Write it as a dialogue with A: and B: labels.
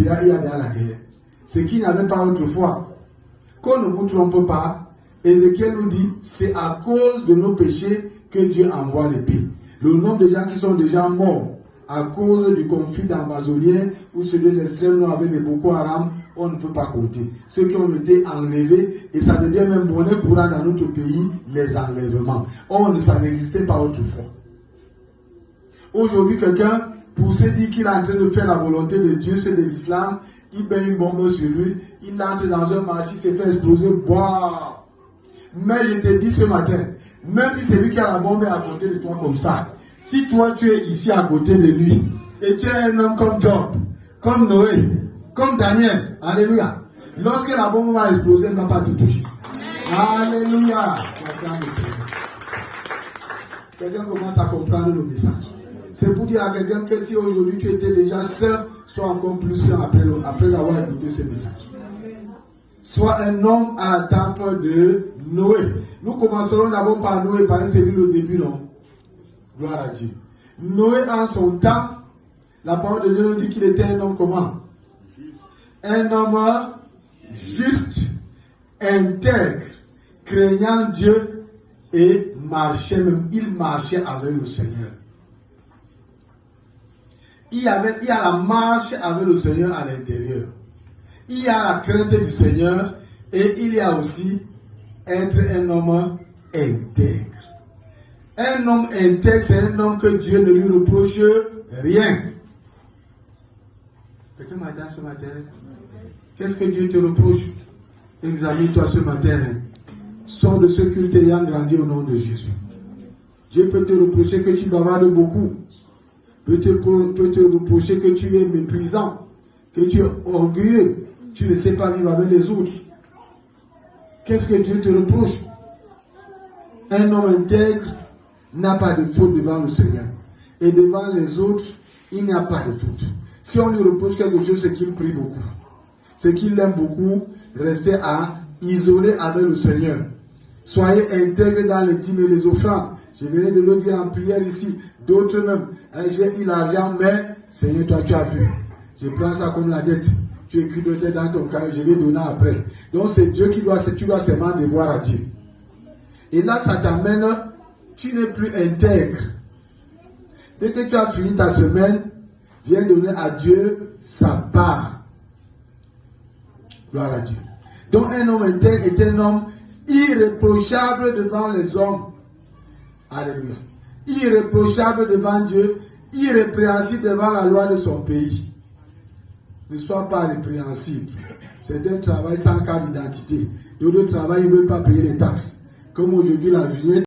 A: pays, il y a déjà la guerre. Ce qu'il n'y avait pas autrefois. Qu'on ne vous trompe pas, Ézéchiel nous dit, c'est à cause de nos péchés que Dieu envoie l'épée. Le nombre de gens qui sont déjà morts à cause du conflit d'Amazonien ou celui de l'extrême nord avec les Boko Haram, on ne peut pas compter. Ceux qui ont été enlevés, et ça devient même monnaie courante dans notre pays, les enlèvements. Or, ça n'existait pas autrefois. Aujourd'hui, quelqu'un, pour se dire qu'il est en train de faire la volonté de Dieu, c'est de l'islam, il met une bombe sur lui, il entre dans un marché, il s'est fait exploser, boah. Mais je te dis ce matin, même si c'est lui qui a la bombe à côté de toi comme ça, si toi tu es ici à côté de lui, et tu es un homme comme Job, comme Noé, comme Daniel, alléluia, lorsque la bombe va exploser, elle ne va pas te toucher. Alléluia. Quelqu'un commence à comprendre le message. C'est pour dire à quelqu'un que si aujourd'hui tu étais déjà saint, sois encore plus saint après avoir écouté ce message. Sois un homme à la table de Noé. Nous commencerons d'abord par Noé, parce que c'est lui le début, non? Gloire à Dieu. Noé, en son temps, la parole de Dieu nous dit qu'il était un homme comment? Un homme juste, intègre, craignant Dieu et marchait même. Il marchait avec le Seigneur. Il y a la marche avec le Seigneur à l'intérieur. Il y a la crainte du Seigneur et il y a aussi être un homme intègre. Un homme intègre, c'est un homme que Dieu ne lui reproche rien. Quelqu'un m'a dit ce matin, qu'est-ce que Dieu te reproche? Examine-toi ce matin. Sors de ce culte ayant grandi au nom de Jésus. Dieu peut te reprocher que tu bavardes beaucoup. Peut te reprocher que tu es méprisant, que tu es orgueilleux, tu ne sais pas vivre avec les autres. Qu'est-ce que Dieu te reproche? Un homme intègre n'a pas de faute devant le Seigneur. Et devant les autres, il n'y a pas de faute. Si on lui reproche quelque chose, c'est qu'il prie beaucoup. C'est qu'il aime beaucoup rester isolé avec le Seigneur. Soyez intègres dans les dîmes et les offrandes. Je venais de le dire en prière ici. D'autres même, j'ai eu l'argent, mais Seigneur, toi tu as vu. Je prends ça comme la dette. Tu écris de tête dans ton cahier, je vais donner après. Donc c'est Dieu tu dois seulement devoir à Dieu. Et là, ça t'amène, tu n'es plus intègre. Dès que tu as fini ta semaine, viens donner à Dieu sa part. Gloire à Dieu. Donc un homme intègre est un homme irréprochable devant les hommes. Alléluia. Irréprochable devant Dieu, irrépréhensible devant la loi de son pays. Ne sois pas répréhensible. C'est un travail sans carte d'identité. D'autres travail, ils ne veulent pas payer les taxes. Comme aujourd'hui, la vignette.